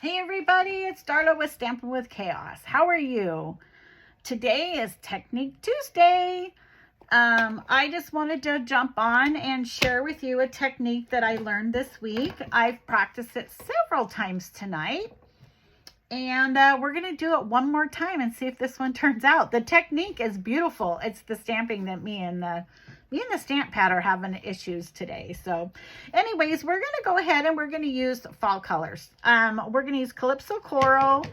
Hey everybody, it's Darla with Stampin' with Chaos. How are you? Today is Technique Tuesday. I just wanted to jump on and share with you a technique that I learned this week. I've practiced it several times tonight. And we're going to do it one more time and see if this one turns out. The technique is beautiful. It's the stamping that me and the Stamp Pad are having issues today. So anyways, we're going to go ahead and we're going to use fall colors. We're going to use Calypso Coral,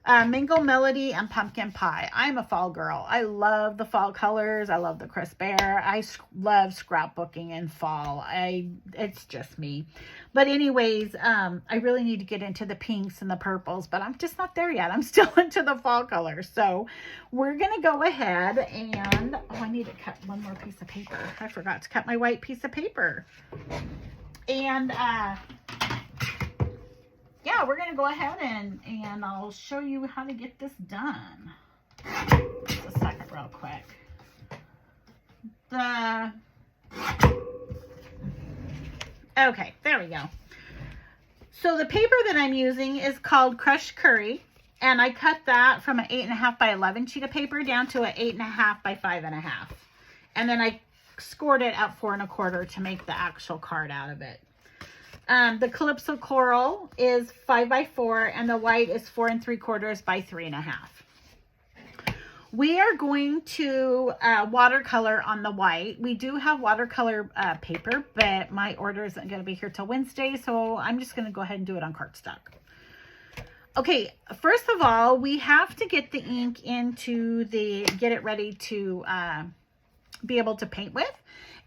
Mango Melody, and Pumpkin Pie. I'm a fall girl. I love the fall colors. I love the crisp air. I love scrapbooking in fall. It's just me. But anyways, I really need to get into the pinks and the purples, but I'm just not there yet. I'm still into the fall colors. So we're going to go ahead and, I need to cut one more piece of paper. I forgot to cut my white piece of paper. And, yeah, we're going to go ahead and I'll show you how to get this done. Just a second real quick. Okay, there we go. So the paper that I'm using is called Crushed Curry, and I cut that from an 8.5 by 11 sheet of paper down to an 8.5 by 5.5. And then I scored it at 4 1/4 to make the actual card out of it. The Calypso Coral is 5 by 4 and the white is 4 3/4 by 3.5. We are going to watercolor on the white. We do have watercolor paper, but my order isn't going to be here till Wednesday, so I'm just going to go ahead and do it on cardstock. Okay, first of all, we have to get the ink get it ready to be able to paint with.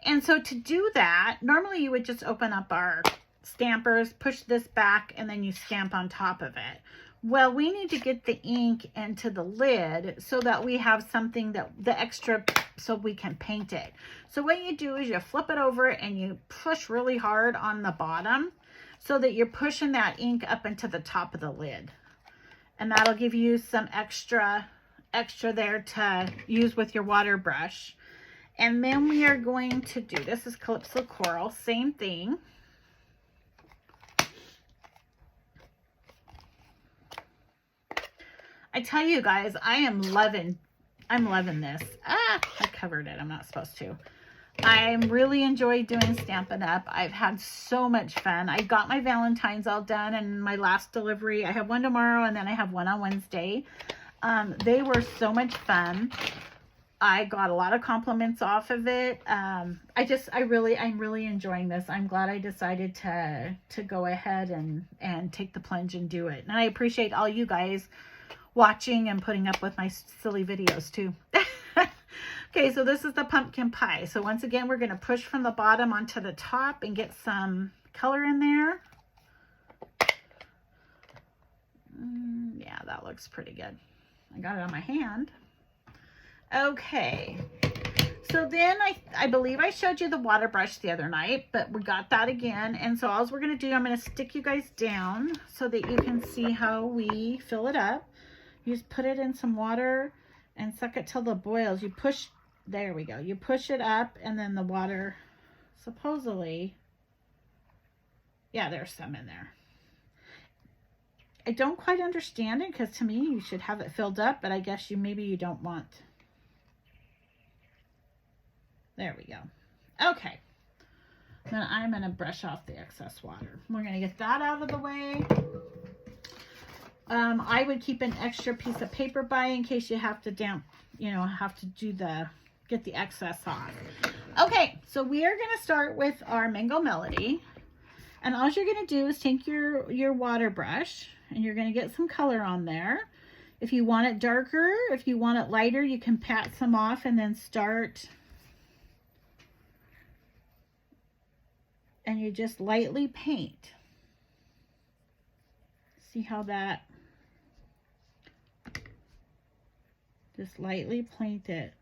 And so to do that, normally you would just open up our stampers, push this back, and then you stamp on top of it. Well, we need to get the ink into the lid so that we have something the extra so we can paint it. So what you do is you flip it over and you push really hard on the bottom so that you're pushing that ink up into the top of the lid. And that'll give you some extra there to use with your water brush. And then we are going to do, this is Calypso Coral, same thing. I tell you guys, I'm loving this. I covered it. I'm not supposed to. I really enjoy doing Stampin' Up. I've had so much fun. I got my Valentine's all done and my last delivery. I have one tomorrow and then I have one on Wednesday. They were so much fun. I got a lot of compliments off of it. I'm really enjoying this. I'm glad I decided to go ahead and take the plunge and do it. And I appreciate all you guys watching and putting up with my silly videos too. Okay, so this is the pumpkin pie. So once again, we're going to push from the bottom onto the top and get some color in there. Yeah, that looks pretty good. I got it on my hand. Okay, so then I believe I showed you the water brush the other night, but we got that again. And so all we're going to do, I'm going to stick you guys down so that you can see how we fill it up. You just put it in some water and suck it till it boils. You push, there we go. You push it up and then the water, supposedly, yeah, there's some in there. I don't quite understand it because to me you should have it filled up, but I guess maybe you don't want. There we go. Okay. Then I'm going to brush off the excess water. We're going to get that out of the way. I would keep an extra piece of paper by in case you have to get the excess off. Okay, so we are going to start with our Mango Melody. And all you're going to do is take your water brush and you're going to get some color on there. If you want it darker, if you want it lighter, you can pat some off and then start. And you just lightly paint. See how that, just lightly paint it.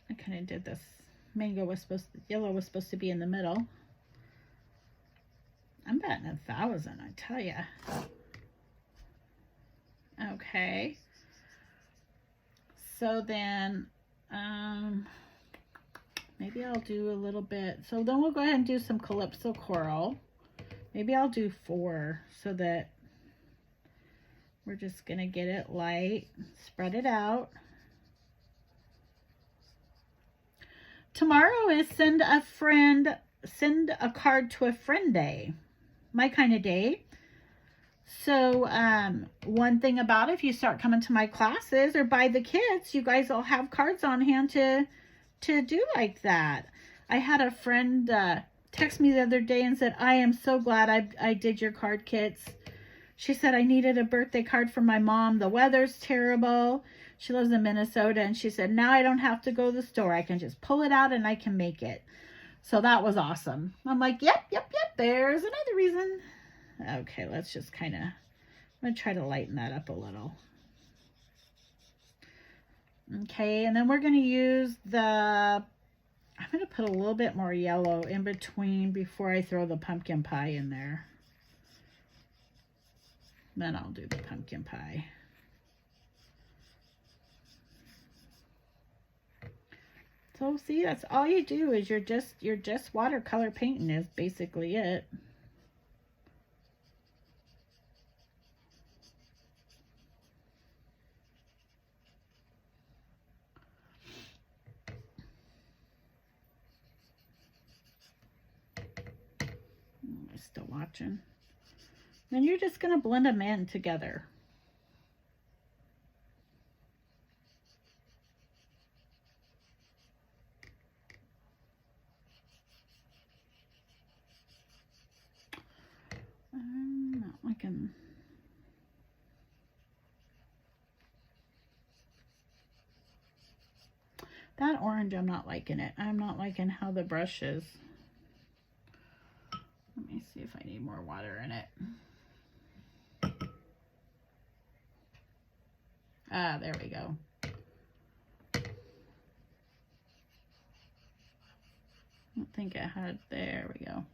I kind of did this. Yellow was supposed to be in the middle. I'm betting 1,000, I tell ya. Okay. So then, Maybe I'll do a little bit. So then we'll go ahead and do some Calypso Coral. Maybe I'll do 4 so that we're just going to get it light, spread it out. Tomorrow is send a card to a friend day, my kind of day. So one thing about if you start coming to my classes or by the kids, you guys will have cards on hand to do like that. I had a friend text me the other day and said, I am so glad I did your card kits. She said, I needed a birthday card for my mom. The weather's terrible. She lives in Minnesota. And she said, now I don't have to go to the store. I can just pull it out and I can make it. So that was awesome. I'm like, yep. There's another reason. Okay, let's just kind of, I'm going to try to lighten that up a little. Okay, and then we're going to use I'm going to put a little bit more yellow in between before I throw the pumpkin pie in there. Then I'll do the pumpkin pie. So see, that's all you do is you're just watercolor painting is basically it. Still watching. Then you're just going to blend them in together. I'm not liking that orange. I'm not liking it. I'm not liking how the brush is. Let me see if I need more water in it. Ah, there we go. I don't think I had, there we go.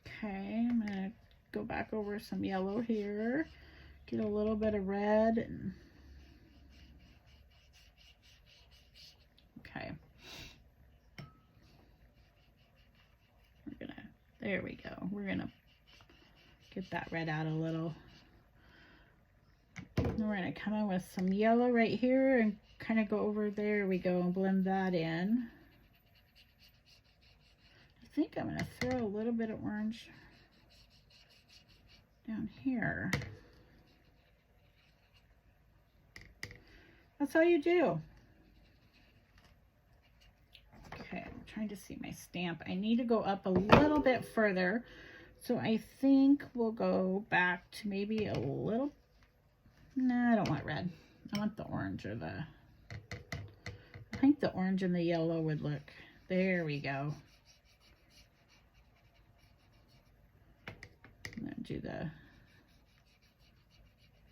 Okay, I'm gonna go back over some yellow here, get a little bit of red, and okay. There we go. We're gonna get that red out a little. And we're gonna come in with some yellow right here and kind of go over there we go and blend that in. I think I'm gonna throw a little bit of orange down here. That's all you do. Okay, I'm trying to see my stamp. I need to go up a little bit further. So I think we'll go back to maybe a little, no, I don't want red. I want the orange or the, I think the orange and the yellow would look, there we go. I'm gonna do the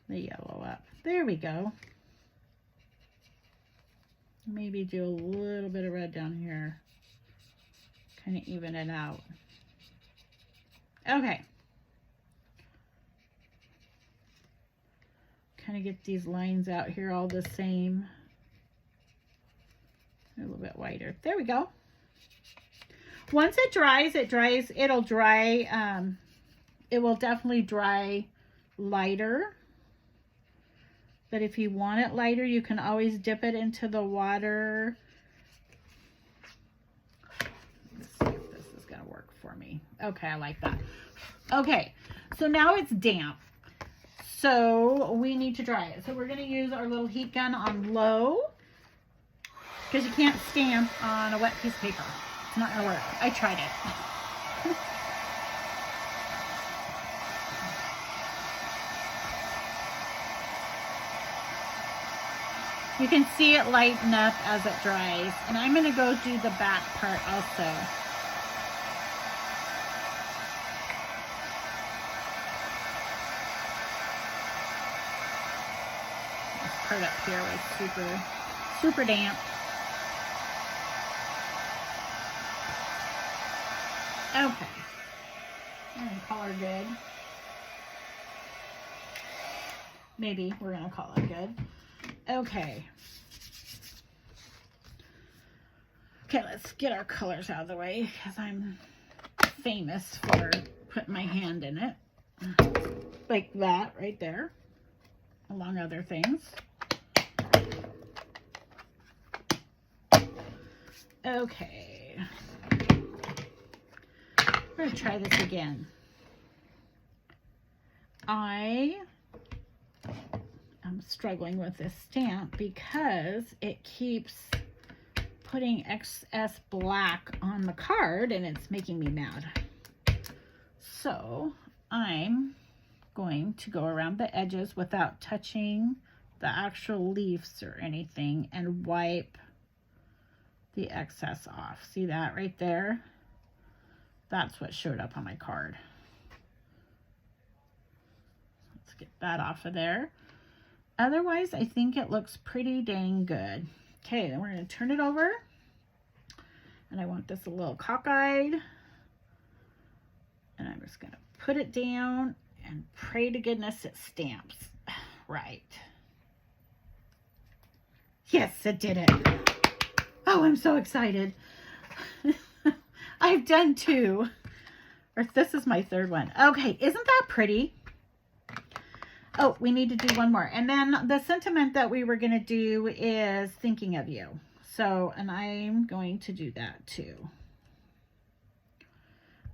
yellow up. There we go. Maybe do a little bit of red down here. Kind of even it out. Okay. Kind of get these lines out here all the same. A little bit whiter. There we go. Once it dries, it'll dry, it will definitely dry lighter. But if you want it lighter, you can always dip it into the water. Let's see if this is going to work for me. Okay, I like that. Okay, so now it's damp. So we need to dry it. So we're going to use our little heat gun on low because you can't stamp on a wet piece of paper. It's not going to work. I tried it. You can see it lighten up as it dries. And I'm going to go do the back part also. This part up here was super damp. Okay. And color good. Maybe we're going to call it good. Okay. Okay, let's get our colors out of the way because I'm famous for putting my hand in it. Like that right there, along other things. Okay. We're going to try this again. I am struggling with this stamp because it keeps putting excess black on the card and it's making me mad. So I'm going to go around the edges without touching the actual leaves or anything and wipe the excess off. See that right there? That's what showed up on my card. Let's get that off of there. Otherwise, I think it looks pretty dang good. Okay, then we're going to turn it over. And I want this a little cockeyed. And I'm just going to put it down and pray to goodness it stamps right. Yes, it did it. Oh, I'm so excited. I've done 2. Or this is my 3rd one. Okay, isn't that pretty? Oh, we need to do one more. And then the sentiment that we were going to do is thinking of you. So, and I'm going to do that too.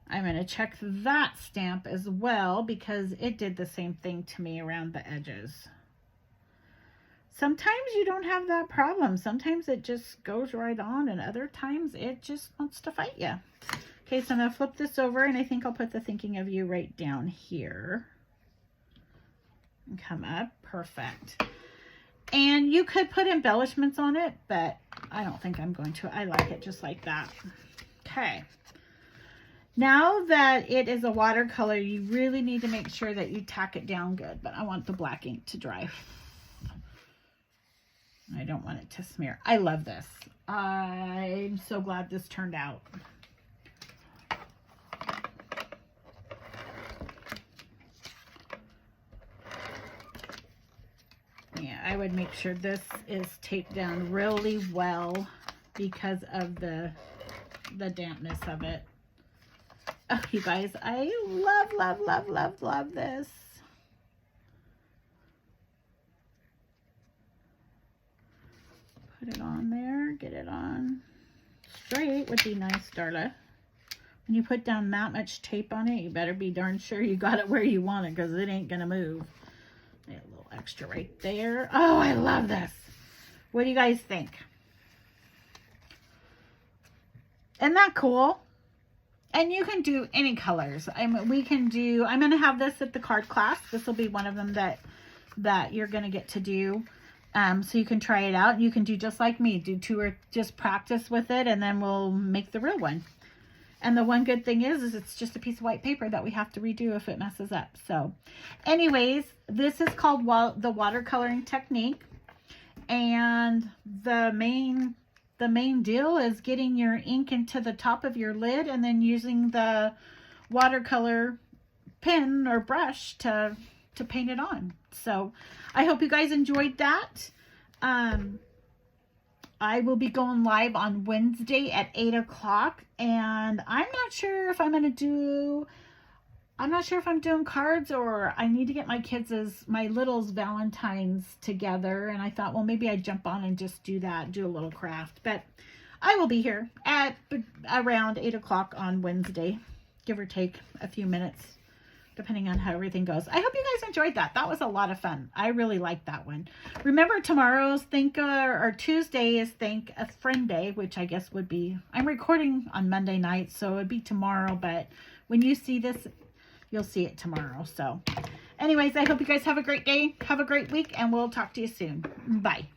I'm going to check that stamp as well because it did the same thing to me around the edges. Sometimes you don't have that problem. Sometimes it just goes right on and other times it just wants to fight you. Okay, so I'm going to flip this over and I think I'll put the thinking of you right down here. And come up. Perfect. And you could put embellishments on it, but I don't think I'm going to. I like it just like that. Okay. Now that it is a watercolor, you really need to make sure that you tack it down good, but I want the black ink to dry. I don't want it to smear. I love this. I'm so glad this turned out. Yeah, I would make sure this is taped down really well because of the dampness of it. Oh, you guys, I love, love, love, love, love this. Put it on there, get it on straight would be nice, Darla. When you put down that much tape on it, you better be darn sure you got it where you want it because it ain't gonna move. A little extra right there. Oh, I love this. What do you guys think? Isn't that cool? And you can do any colors. I'm going to have this at the card class. This will be one of them that you're going to get to do. So you can try it out. You can do just like me. Do 2 or just practice with it and then we'll make the real one. And the one good thing is it's just a piece of white paper that we have to redo if it messes up. So anyways, this is called the watercoloring technique. And the main deal is getting your ink into the top of your lid and then using the watercolor pen or brush to paint it on. So I hope you guys enjoyed that. I will be going live on Wednesday at 8 o'clock and I'm not sure if I'm doing cards or I need to get my my littles Valentine's together. And I thought, well, maybe I'd jump on and just do a little craft. But I will be here at around 8 o'clock on Wednesday, give or take a few minutes, depending on how everything goes. I hope you guys enjoyed that. That was a lot of fun. I really liked that one. Remember, tomorrow's or Tuesday is Thank a Friend Day, which I guess would be, I'm recording on Monday night, so it'd be tomorrow. But when you see this, you'll see it tomorrow. So anyways, I hope you guys have a great day. Have a great week, and we'll talk to you soon. Bye.